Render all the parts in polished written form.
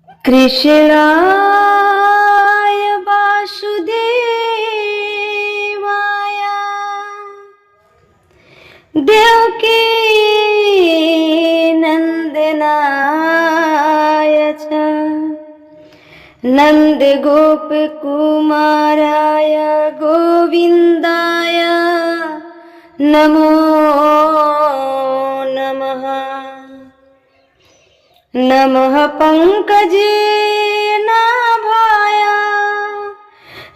कृष्णाय वासुदेवाय देवकी नंदनाय च नंद गोप कुमाराय गोविंदाय नमो नमः। नमः पंकजे नाभाय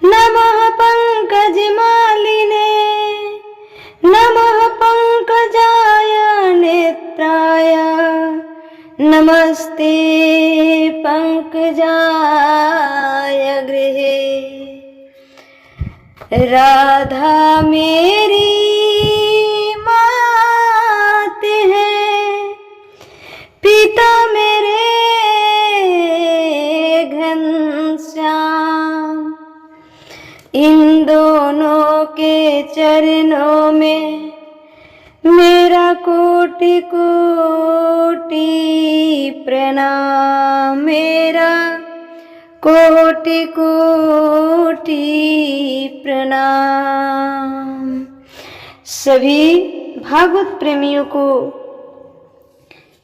नमः पंकजमालिने नमः पंकजाय नेत्राय नमस्ते पंकजाय गृहे। राधा मेरी मात है पिता मेरे घनश्याम। इन दोनों के चरणों में मेरा कोटि कोटि प्रणाम, मेरा कोटि कोटि प्रणाम। सभी भागवत प्रेमियों को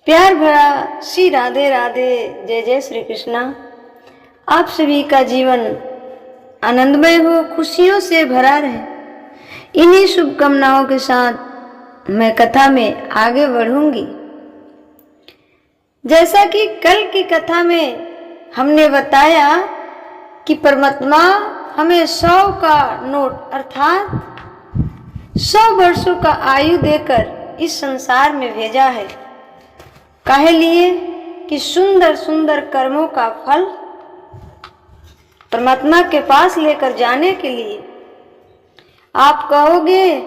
प्यार भरा श्री राधे राधे, जय जय श्री कृष्णा। आप सभी का जीवन आनंदमय हो, खुशियों से भरा रहे, इन्हीं शुभकामनाओं के साथ मैं कथा में आगे बढ़ूंगी। जैसा कि कल की कथा में हमने बताया कि परमात्मा हमें 100 का नोट अर्थात 100 वर्षों का आयु देकर इस संसार में भेजा है। काहे लिए? कि सुंदर सुंदर कर्मों का फल परमात्मा के पास लेकर जाने के लिए। आप कहोगे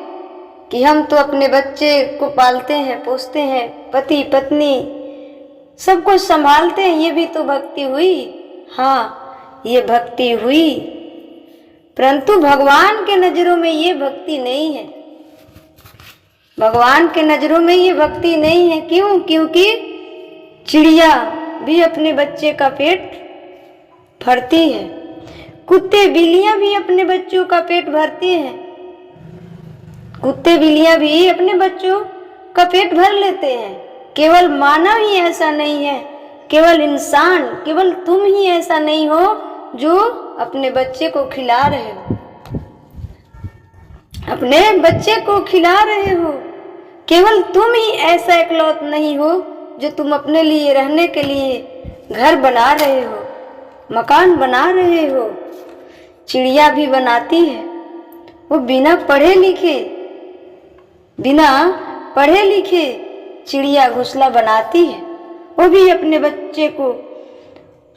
कि हम तो अपने बच्चे को पालते हैं, पोसते हैं, पति पत्नी सब कुछ संभालते हैं, ये भी तो भक्ति हुई। हाँ, ये भक्ति हुई, परंतु भगवान के नजरों में ये भक्ति नहीं है। भगवान के नजरों में ये भक्ति नहीं है। क्यों? क्योंकि चिड़िया भी अपने बच्चे का पेट भरती है, कुत्ते बिल्लियां भी अपने बच्चों का पेट भरती हैं, कुत्ते बिल्लियां भी अपने बच्चों का पेट भर लेते हैं। केवल मानव ही ऐसा नहीं है, केवल इंसान, केवल तुम ही ऐसा नहीं हो जो अपने बच्चे को खिला रहे हो, अपने बच्चे को खिला रहे हो। केवल तुम ही ऐसा इकलौत नहीं हो जो तुम अपने लिए रहने के लिए घर बना रहे हो, मकान बना रहे हो। चिड़िया भी बनाती है, वो बिना पढ़े लिखे चिड़िया घोंसला बनाती है, वो भी अपने बच्चे को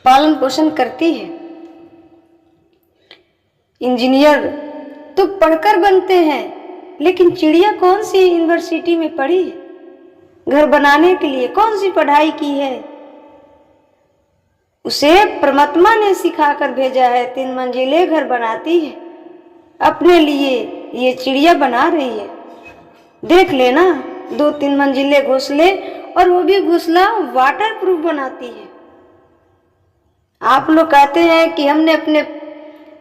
पालन पोषण करती है। इंजीनियर तो पढ़कर बनते हैं, लेकिन चिड़िया कौन सी यूनिवर्सिटी में पढ़ी है? घर बनाने के लिए कौन सी पढ़ाई की है? उसे परमात्मा ने सिखाकर भेजा है। 3 मंजिले घर बनाती है, अपने लिए ये चिड़िया बना रही है। देख लेना, 2-3 मंजिले घोंसले, और वो भी घोंसला वाटर प्रूफ बनाती है। आप लोग कहते हैं कि हमने अपने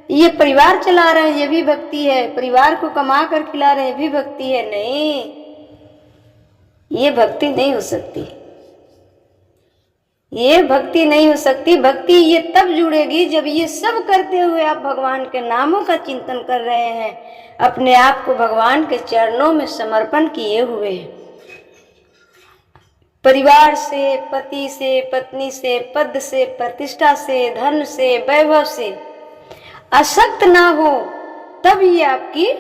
ये परिवार चला रहे हैं, ये भी भक्ति है, परिवार को कमा कर खिला रहे हैं, ये भी भक्ति है। नहीं, ये भक्ति नहीं हो सकती, ये भक्ति नहीं हो सकती। भक्ति ये तब जुड़ेगी जब ये सब करते हुए आप भगवान के नामों का चिंतन कर रहे हैं, अपने आप को भगवान के चरणों में समर्पण किए हुए हैं। परिवार से, पति से, पत्नी से, पद से, प्रतिष्ठा से, धन से, वैभव से आसक्त ना हो, तब ये आपकी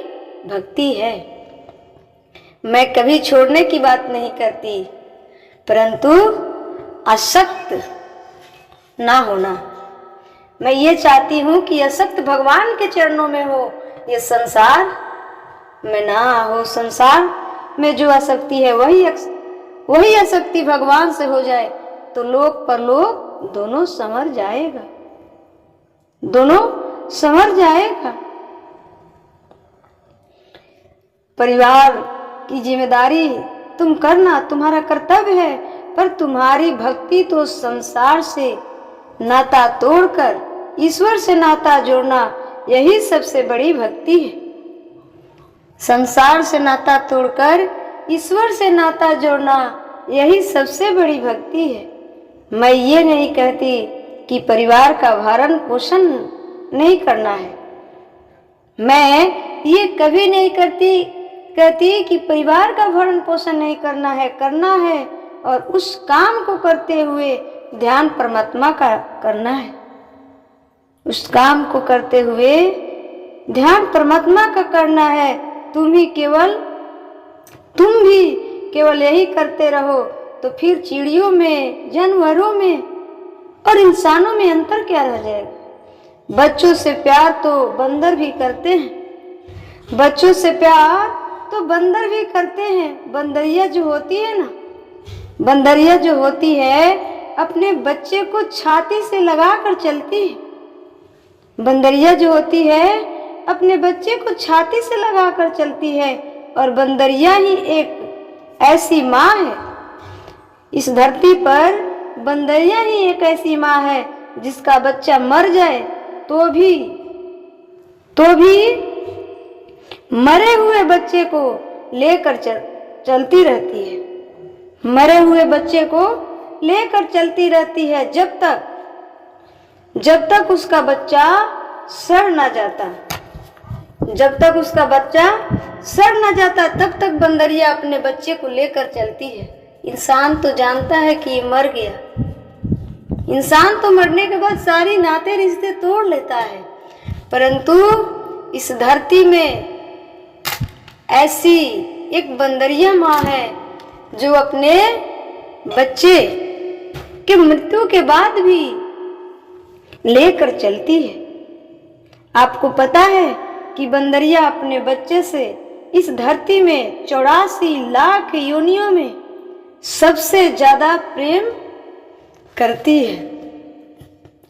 भक्ति है। मैं कभी छोड़ने की बात नहीं करती, परंतु आसक्त ना होना। मैं ये चाहती हूँ कि आसक्त भगवान के चरणों में हो, ये संसार में ना हो। संसार में जो आसक्ति है वही आसक्ति भगवान से हो जाए तो लोक परलोक दोनों संवर जाएगा, दोनों संवर जाएगा। परिवार की जिम्मेदारी तुम करना, तुम्हारा कर्तव्य है, पर तुम्हारी भक्ति तो संसार से नाता तोड़कर ईश्वर से नाता जोड़ना, यही सबसे बड़ी भक्ति है। संसार से नाता तोड़कर ईश्वर से नाता जोड़ना, यही सबसे बड़ी भक्ति है। मैं ये नहीं कहती कि परिवार का भरण पोषण नहीं करना है। मैं ये कभी नहीं कहती कि परिवार का भरण पोषण नहीं करना है, और उस काम को करते हुए ध्यान परमात्मा का करना है। उस काम को करते हुए ध्यान परमात्मा का करना है। तुम भी केवल यही करते रहो तो फिर चिड़ियों में, जानवरों में और इंसानों में अंतर क्या रह जाएगा। बच्चों से प्यार तो बंदर भी करते हैं, बच्चों से प्यार तो बंदर भी करते हैं। बंदरिया जो होती है अपने बच्चे को छाती से लगा कर चलती है। बंदरिया जो होती है अपने बच्चे को छाती से लगा कर चलती है, और बंदरिया ही एक ऐसी माँ है इस धरती पर। बंदरिया ही एक ऐसी माँ है जिसका बच्चा मर जाए तो भी मरे हुए बच्चे को लेकर चलती रहती है। मरे हुए बच्चे को लेकर चलती रहती है जब तक उसका बच्चा सड़ ना जाता। जब तक उसका बच्चा सड़ ना जाता तब तक बंदरिया अपने बच्चे को लेकर चलती है। इंसान तो जानता है कि मर गया। इंसान तो मरने के बाद सारी नाते रिश्ते तोड़ लेता है, परंतु इस धरती में ऐसी एक बंदरिया माँ है जो अपने बच्चे के मृत्यु के बाद भी लेकर चलती है। आपको पता है कि बंदरिया अपने बच्चे से इस धरती में 84 लाख योनियों में सबसे ज्यादा प्रेम करती है।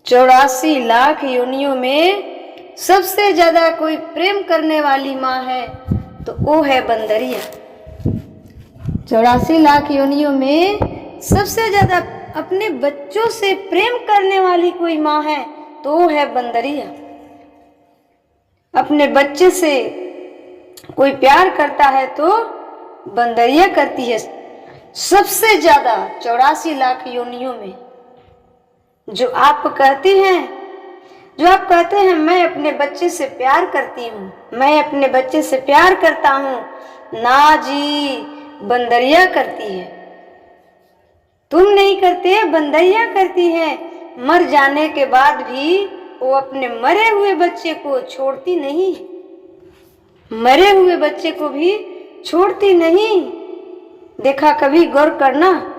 84 लाख योनियों में सबसे ज्यादा कोई प्रेम करने वाली माँ है तो वो है बंदरिया। 84 लाख योनियों में सबसे ज्यादा अपने बच्चों से प्रेम करने वाली कोई माँ है तो वो है बंदरिया। अपने बच्चे से कोई प्यार करता है तो बंदरिया करती है सबसे ज्यादा। 84 लाख योनियों में जो आप कहते हैं मैं अपने बच्चे से प्यार करती हूँ, मैं अपने बच्चे से प्यार करता हूँ, ना जी, बंदरिया करती है। तुम नहीं करते, बंदरिया करती है। मर जाने के बाद भी वो अपने मरे हुए बच्चे को छोड़ती नहीं, मरे हुए बच्चे को भी छोड़ती नहीं। देखा, कभी गौर करना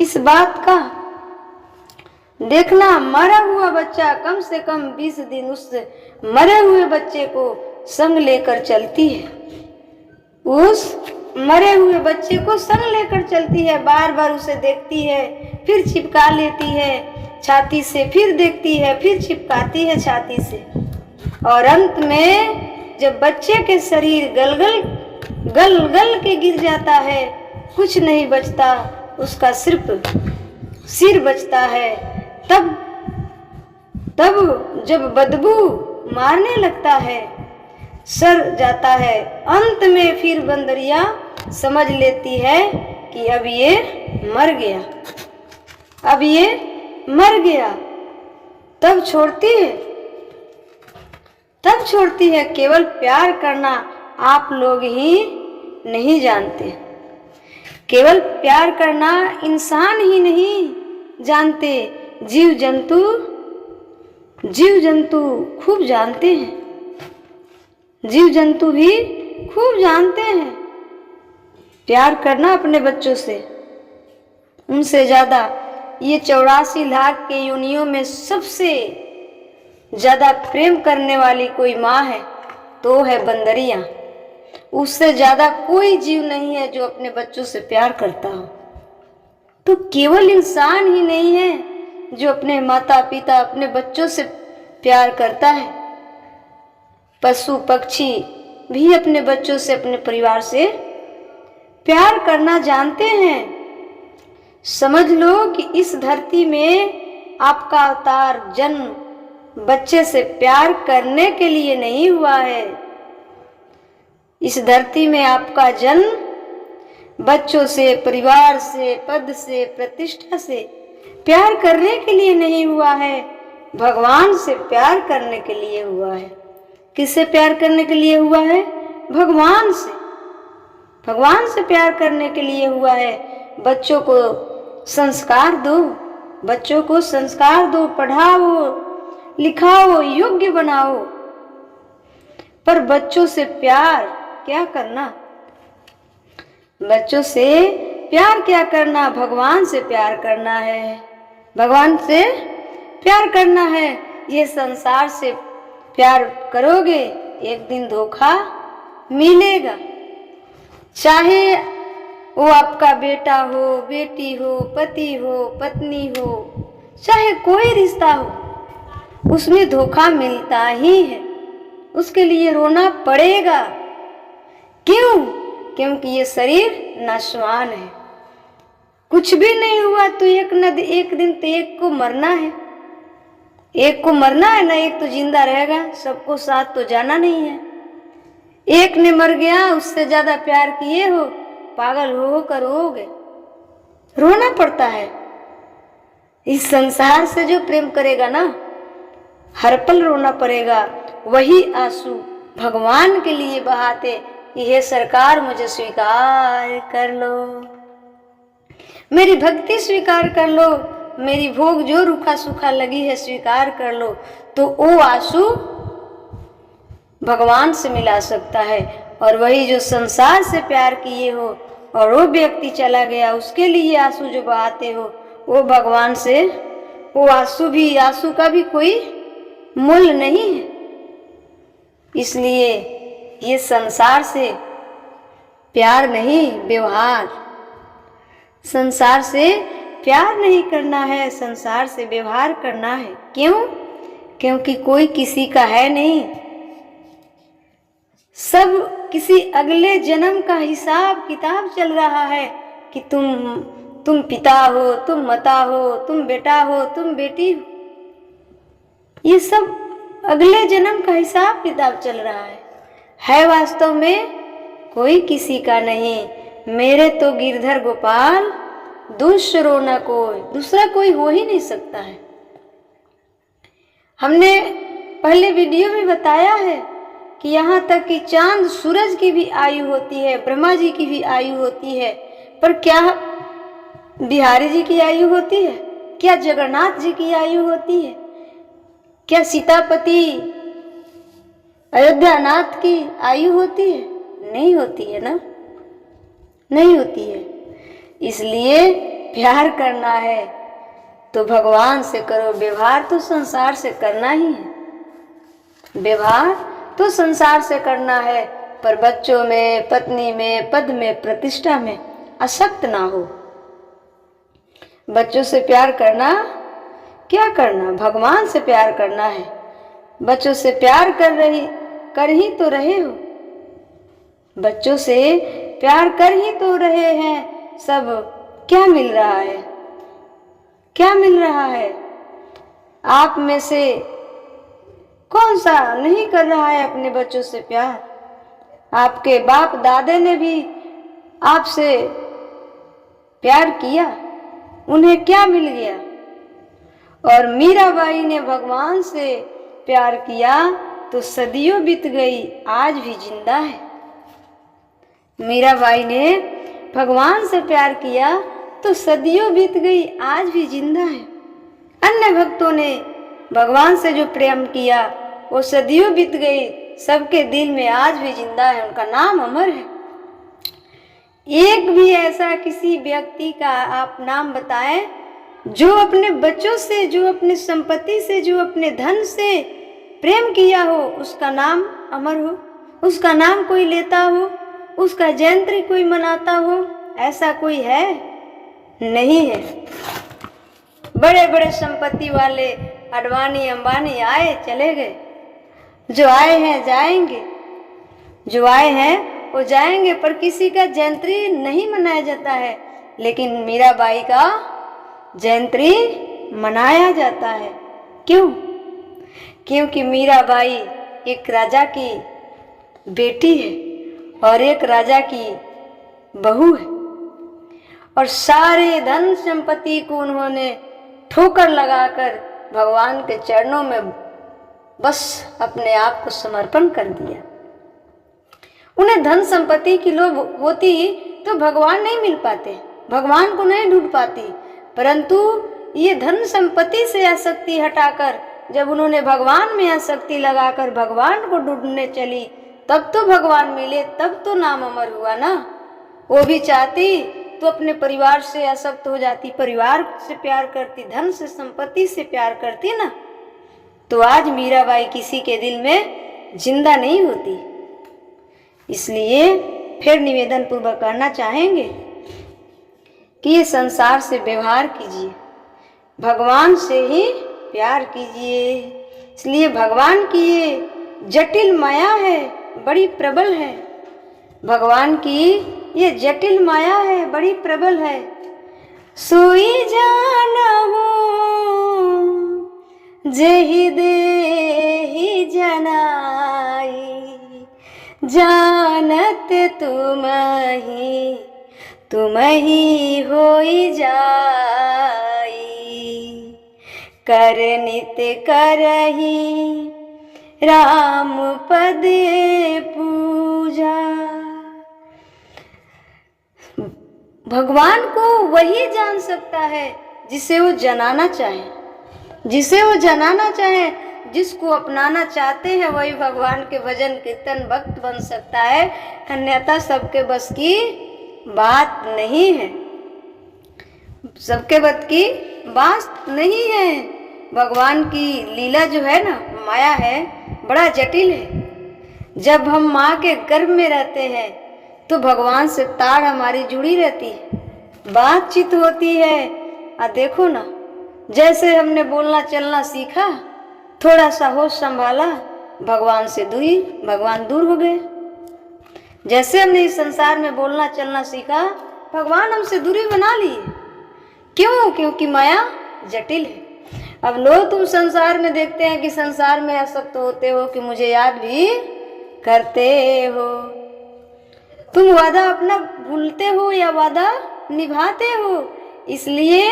इस बात का। देखना, मरा हुआ बच्चा कम से कम 20 दिन उस मरे हुए बच्चे को संग लेकर चलती है। उस मरे हुए बच्चे को संग लेकर चलती है, बार बार उसे देखती है, फिर चिपका लेती है छाती से, फिर देखती है, फिर चिपकाती है छाती से, और अंत में जब बच्चे के शरीर गल गल के गिर जाता है, कुछ नहीं बचता, उसका सिर्फ सिर बचता है। तब जब बदबू मारने लगता है, सड़ जाता है, अंत में फिर बंदरिया समझ लेती है कि अब ये मर गया, अब ये मर गया। तब छोड़ती है। केवल प्यार करना आप लोग ही नहीं जानते, केवल प्यार करना इंसान ही नहीं जानते, जीव जंतु खूब जानते हैं, जीव जंतु भी खूब जानते हैं। प्यार करना अपने बच्चों से, उनसे ज्यादा। ये 84 लाख के योनियों में सबसे ज्यादा प्रेम करने वाली कोई माँ है तो है बंदरिया। उससे ज्यादा कोई जीव नहीं है जो अपने बच्चों से प्यार करता हो। तो केवल इंसान ही नहीं है जो अपने माता पिता, अपने बच्चों से प्यार करता है। पशु पक्षी भी अपने बच्चों से, अपने परिवार से प्यार करना जानते हैं। समझ लो कि इस धरती में आपका अवतार जन्म बच्चे से प्यार करने के लिए नहीं हुआ है। इस धरती में आपका जन्म बच्चों से, परिवार से, पद से, प्रतिष्ठा से प्यार करने के लिए नहीं हुआ है, भगवान से प्यार करने के लिए हुआ है। किससे प्यार करने के लिए हुआ है? भगवान से। भगवान से प्यार करने के लिए हुआ है। बच्चों को संस्कार दो, बच्चों को संस्कार दो, पढ़ाओ, लिखाओ, योग्य बनाओ। पर बच्चों से प्यार क्या करना? बच्चों से प्यार क्या करना? भगवान से प्यार करना है, भगवान से प्यार करना है। ये संसार से प्यार करोगे, एक दिन धोखा मिलेगा। चाहे वो आपका बेटा हो, बेटी हो, पति हो, पत्नी हो, चाहे कोई रिश्ता हो, उसमें धोखा मिलता ही है। उसके लिए रोना पड़ेगा। क्यों? क्योंकि ये शरीर नाशवान है। कुछ भी नहीं हुआ तो एक दिन तो एक को मरना है। एक को मरना है ना, एक तो जिंदा रहेगा। सबको साथ तो जाना नहीं है। एक ने मर गया, उससे ज्यादा प्यार किए हो, पागल हो कर रोगे, रोना पड़ता है। इस संसार से जो प्रेम करेगा ना, हर पल रोना पड़ेगा। वही आंसू भगवान के लिए बहाते, यह सरकार मुझे स्वीकार कर लो, मेरी भक्ति स्वीकार कर लो, मेरी भोग जो रूखा सूखा लगी है स्वीकार कर लो। तो वो आंसू भगवान से मिला सकता है। और वही जो संसार से प्यार किए हो और वो व्यक्ति चला गया, उसके लिए आंसू जो बहाते हो, वो भगवान से वो आंसू का भी कोई मूल्य नहीं है। इसलिए ये संसार से प्यार नहीं, व्यवहार। संसार से प्यार नहीं करना है, संसार से व्यवहार करना है। क्यों? क्योंकि कोई किसी का है नहीं। सब किसी अगले जन्म का हिसाब किताब चल रहा है कि तुम पिता हो, तुम माता हो, तुम बेटा हो, तुम बेटी हो। ये सब अगले जन्म का हिसाब किताब चल रहा है वास्तव में कोई किसी का नहीं। मेरे तो गिरधर गोपाल, दूसरो न कोई, दूसरा कोई हो ही नहीं सकता है। हमने पहले वीडियो में बताया है कि यहाँ तक कि चांद सूरज की भी आयु होती है, ब्रह्मा जी की भी आयु होती है, पर क्या बिहारी जी की आयु होती है? क्या जगन्नाथ जी की आयु होती है? क्या सीतापति अयोध्यानाथ की आयु होती है? नहीं होती है ना, नहीं होती है। इसलिए प्यार करना है तो भगवान से करो, व्यवहार तो संसार से करना ही है, व्यवहार तो संसार से करना है। पर बच्चों में, पत्नी में, पद में, प्रतिष्ठा में आसक्त ना हो। बच्चों से प्यार करना क्या करना? भगवान से प्यार करना है। बच्चों से प्यार कर ही तो रहे हो, बच्चों से प्यार कर ही तो रहे हैं। सब क्या मिल रहा है? क्या मिल रहा है? आप में से कौन सा नहीं कर रहा है अपने बच्चों से प्यार? आपके बाप दादे ने भी आपसे प्यार किया, उन्हें क्या मिल गया? और मीराबाई ने भगवान से प्यार किया तो सदियों बीत गई, आज भी जिंदा है। मीराबाई ने भगवान से प्यार किया तो सदियों बीत गई, आज भी जिंदा है। अन्य भक्तों ने भगवान से जो प्रेम किया वो सदियों बीत गई, सबके दिल में आज भी जिंदा है, उनका नाम अमर है। एक भी ऐसा किसी व्यक्ति का आप नाम बताएं जो अपने बच्चों से, जो अपने संपत्ति से, जो अपने धन से प्रेम किया हो, उसका नाम अमर हो, उसका नाम कोई लेता हो, उसका जयंती कोई मनाता हो? ऐसा कोई है? नहीं है। बड़े बड़े संपत्ति वाले अडवाणी अंबानी आए चले गए, जो आए हैं जाएंगे, जो आए हैं वो जाएंगे, पर किसी का जयंती नहीं मनाया जाता है। लेकिन मीराबाई का जयंती मनाया जाता है। क्यों? क्योंकि मीराबाई एक राजा की बेटी है और एक राजा की बहू है, और सारे धन संपत्ति को उन्होंने ठोकर लगाकर भगवान के चरणों में बस अपने आप को समर्पण कर दिया। उन्हें धन संपत्ति की लोभ होती तो भगवान नहीं मिल पाते, भगवान को नहीं ढूंढ पाती, परंतु ये धन संपत्ति से आसक्ति हटाकर जब उन्होंने भगवान में आसक्ति लगाकर भगवान को ढूंढने चली, तब तो भगवान मिले, तब तो नाम अमर हुआ ना। वो भी चाहती तो अपने परिवार से आसक्त हो जाती, परिवार से प्यार करती, धन से संपत्ति से प्यार करती ना, तो आज मीराबाई किसी के दिल में जिंदा नहीं होती। इसलिए फिर निवेदन पूर्वक करना चाहेंगे कि ये संसार से व्यवहार कीजिए, भगवान से ही प्यार कीजिए। इसलिए भगवान की ये जटिल माया है, बड़ी प्रबल है। भगवान की ये जटिल माया है, बड़ी प्रबल है। सोई जानहु जेहि देहि जनाई, जानत तुम ही होई जाई, कर नित करही राम पद पूजा। भगवान को वही जान सकता है जिसे वो जनाना चाहे, जिसे वो जनाना चाहे, जिसको अपनाना चाहते हैं वही भगवान के भजन कीर्तन भक्त बन सकता है, अन्यथा सबके बस की बात नहीं है, सबके बस की बात नहीं है। भगवान की लीला जो है ना, माया है, बड़ा जटिल है। जब हम माँ के गर्भ में रहते हैं तो भगवान से तार हमारी जुड़ी रहती है, बातचीत होती है। देखो ना, जैसे हमने बोलना चलना सीखा, थोड़ा सा होश संभाला, भगवान से दूरी, भगवान दूर हो गए। जैसे हमने इस संसार में बोलना चलना सीखा, भगवान हमसे दूरी बना लिए। क्यों? क्योंकि माया जटिल है। अब लो, तुम संसार में देखते हैं कि संसार में आसक्त होते हो कि मुझे याद भी करते हो, तुम वादा अपना भूलते हो या वादा निभाते हो। इसलिए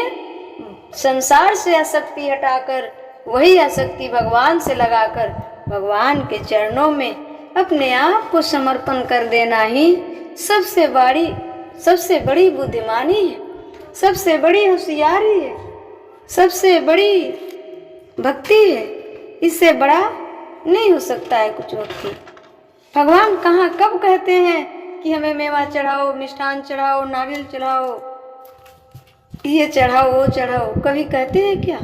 संसार से आसक्ति हटाकर वही आसक्ति भगवान से लगाकर भगवान के चरणों में अपने आप को समर्पण कर देना ही सबसे बड़ी बुद्धिमानी है, सबसे बड़ी होशियारी है, सबसे बड़ी भक्ति है। इससे बड़ा नहीं हो सकता है कुछ भक्ति। भगवान कहाँ कब कहते हैं कि हमें मेवा चढ़ाओ, मिष्ठान चढ़ाओ, नारियल चढ़ाओ, ये चढ़ाओ, वो चढ़ाओ? कभी कहते हैं क्या?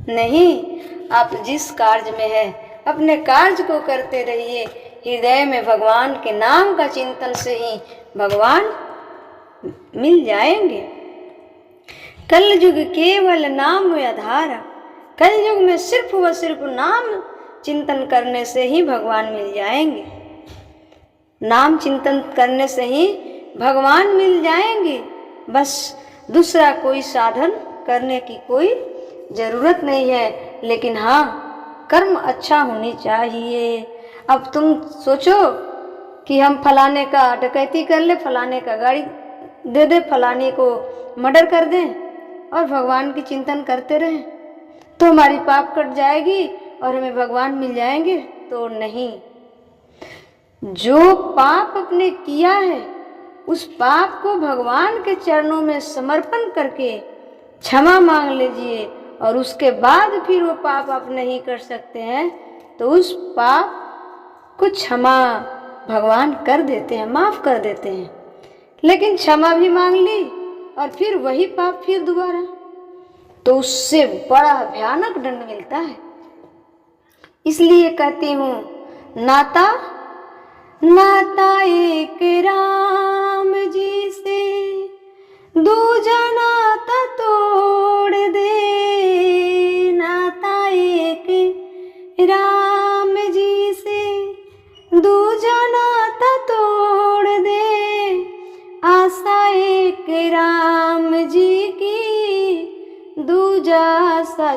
नहीं। आप जिस कार्य में है अपने कार्य को करते रहिए। हृदय में भगवान के नाम का चिंतन से ही भगवान मिल जाएंगे। कलयुग केवल नाम आधार, कलयुग में सिर्फ व सिर्फ नाम चिंतन करने से ही भगवान मिल जाएंगे। नाम चिंतन करने से ही भगवान मिल जाएंगे। बस दूसरा कोई साधन करने की कोई जरूरत नहीं है, लेकिन हाँ, कर्म अच्छा होनी चाहिए। अब तुम सोचो कि हम फलाने का डकैती कर ले, फलाने का गाड़ी दे दे, फलाने को मर्डर कर दें और भगवान की चिंतन करते रहें तो हमारी पाप कट जाएगी और हमें भगवान मिल जाएंगे? तो नहीं। जो पाप आपने किया है उस पाप को भगवान के चरणों में समर्पण करके क्षमा मांग लीजिए, और उसके बाद फिर वो पाप आप नहीं कर सकते हैं तो उस पाप को क्षमा भगवान कर देते हैं, माफ कर देते हैं। लेकिन क्षमा भी मांग ली और फिर वही पाप फिर दोबारा, तो उससे बड़ा भयानक दंड मिलता है। इसलिए कहती हूँ, नाता एक राम जी से, दूजा नाता तोड़ दे। नाता एक राम जी से, दूजा नाता तोड़ दे। आशा एक राम जी की, दूजा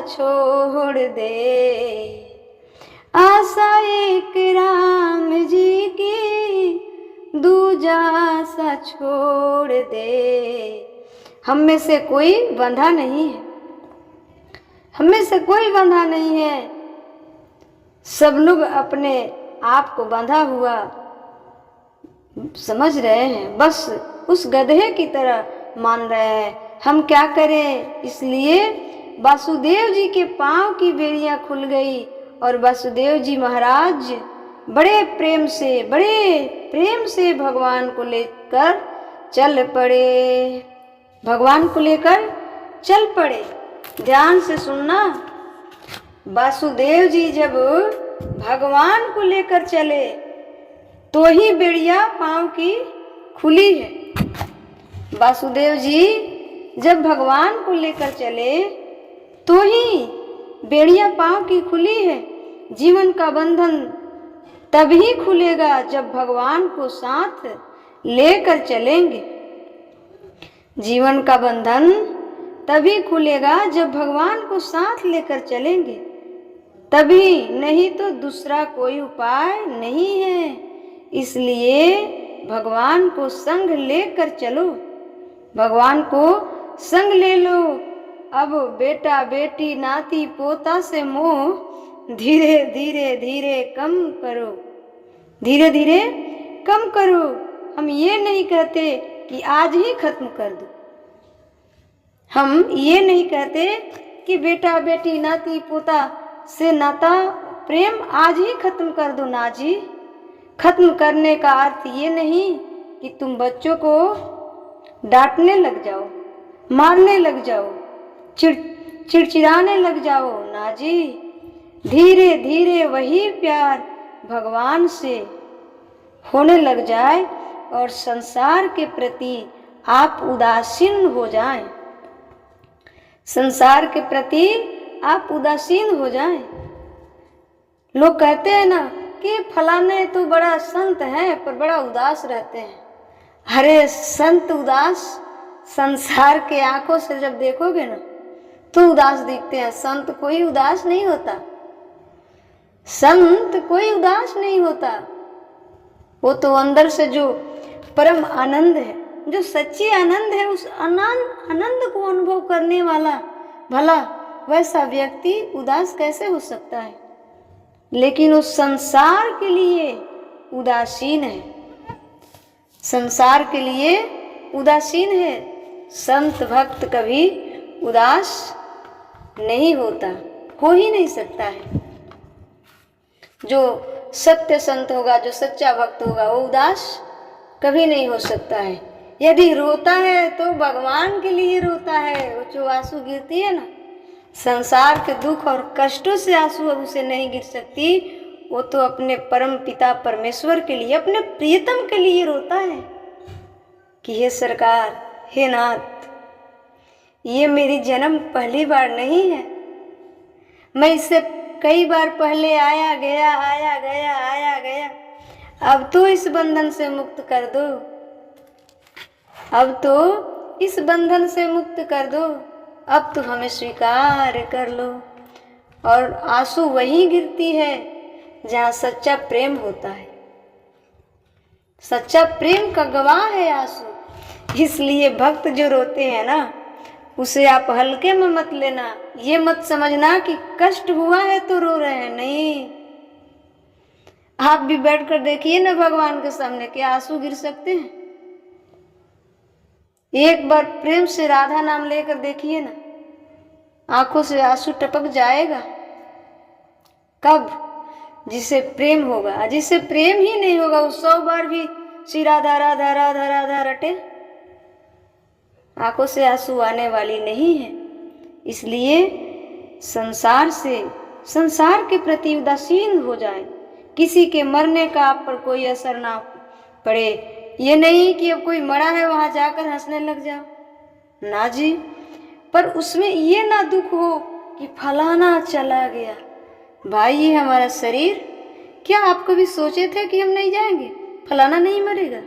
छोड़ दे, आशा एक राम जी की दूजा सा छोड़ दे। हम में से कोई बंधा नहीं है, हम में से कोई बंधा नहीं है, सब लोग अपने आप को बंधा हुआ समझ रहे हैं, बस उस गधे की तरह मान रहे हैं। हम क्या करें? इसलिए वासुदेव जी के पांव की बेड़ियां खुल गई और वासुदेव जी महाराज बड़े प्रेम से भगवान को लेकर चल पड़े, भगवान को लेकर चल पड़े। ध्यान से सुनना, वासुदेव जी जब भगवान को लेकर चले तो ही बेड़िया पांव की खुली है। वासुदेव जी जब भगवान को लेकर चले तो ही बेड़िया पांव की खुली है। जीवन का बंधन तभी खुलेगा जब भगवान को साथ लेकर चलेंगे। जीवन का बंधन तभी खुलेगा जब भगवान को साथ लेकर चलेंगे, तभी, नहीं तो दूसरा कोई उपाय नहीं है। इसलिए भगवान को संग लेकर चलो, भगवान को संग ले लो। अब बेटा बेटी नाती पोता से मोह धीरे धीरे कम करो, धीरे धीरे कम करो। हम ये नहीं कहते कि आज ही खत्म कर दो, हम ये नहीं कहते कि बेटा बेटी नाती पोता से नाता प्रेम आज ही खत्म कर दो ना जी। खत्म करने का अर्थ ये नहीं कि तुम बच्चों को डांटने लग जाओ, मारने लग जाओ, चिड़चिड़ाने लग जाओ ना जी। धीरे धीरे वही प्यार भगवान से होने लग जाए और संसार के प्रति आप उदासीन हो जाएं, संसार के प्रति आप उदासीन हो जाएं। लोग कहते हैं ना कि फलाने तो बड़ा संत है पर बड़ा उदास रहते हैं। अरे संत उदास, संसार के आंखों से जब देखोगे ना तो उदास दिखते हैं। संत कोई उदास नहीं होता, संत कोई उदास नहीं होता। वो तो अंदर से जो परम आनंद है, जो सच्ची आनंद है, उस आनंद को अनुभव करने वाला भला वैसा व्यक्ति उदास कैसे हो सकता है? लेकिन उस संसार के लिए उदासीन है, संसार के लिए उदासीन है। संत भक्त कभी उदास नहीं होता, हो ही नहीं सकता है। जो सत्य संत होगा, जो सच्चा भक्त होगा, वो उदास कभी नहीं हो सकता है। यदि रोता है तो भगवान के लिए रोता है। वो जो आंसू गिरती है ना, संसार के दुख और कष्टों से आंसू अब उसे नहीं गिर सकती, वो तो अपने परम पिता परमेश्वर के लिए, अपने प्रियतम के लिए रोता है कि हे सरकार, हे नाथ, ये मेरी जन्म पहली बार नहीं है, मैं इससे कई बार पहले आया गया, आया गया, आया गया। अब तो इस बंधन से मुक्त कर दो, अब तो इस बंधन से मुक्त कर दो, अब तो हमें स्वीकार कर लो। और आंसू वहीं गिरती है जहाँ सच्चा प्रेम होता है, सच्चा प्रेम का गवाह है आंसू। इसलिए भक्त जो रोते हैं ना, उसे आप हल्के में मत लेना। ये मत समझना कि कष्ट हुआ है तो रो रहे हैं, नहीं। आप भी बैठकर देखिए ना भगवान के सामने, क्या आंसू गिर सकते हैं? एक बार प्रेम से राधा नाम लेकर देखिए ना, आंखों से आंसू टपक जाएगा। कब? जिसे प्रेम होगा। जिसे प्रेम ही नहीं होगा, वो 100 बार भी श्री राधा राधा राधा राधा रटे, आंखों से आंसू आने वाली नहीं है। इसलिए संसार के प्रति उदासीन हो जाए। किसी के मरने का आप पर कोई असर ना पड़े। ये नहीं कि अब कोई मरा है वहां जाकर हंसने लग जाओ, ना जी। पर उसमें ये ना दुख हो कि फलाना चला गया। भाई, ये हमारा शरीर, क्या आप कभी सोचे थे कि हम नहीं जाएंगे? फलाना नहीं मरेगा।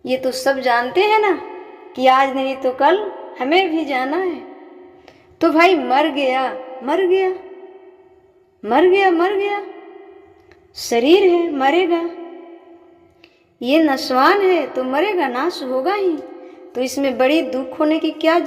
ये तो सब जानते हैं ना कि आज नहीं तो कल हमें भी जाना है। तो भाई मर गया मर गया, मर गया, मर गया। शरीर है, मरेगा। ये नश्वान है तो मरेगा, नाश होगा ही। तो इसमें बड़ी दुख होने की क्या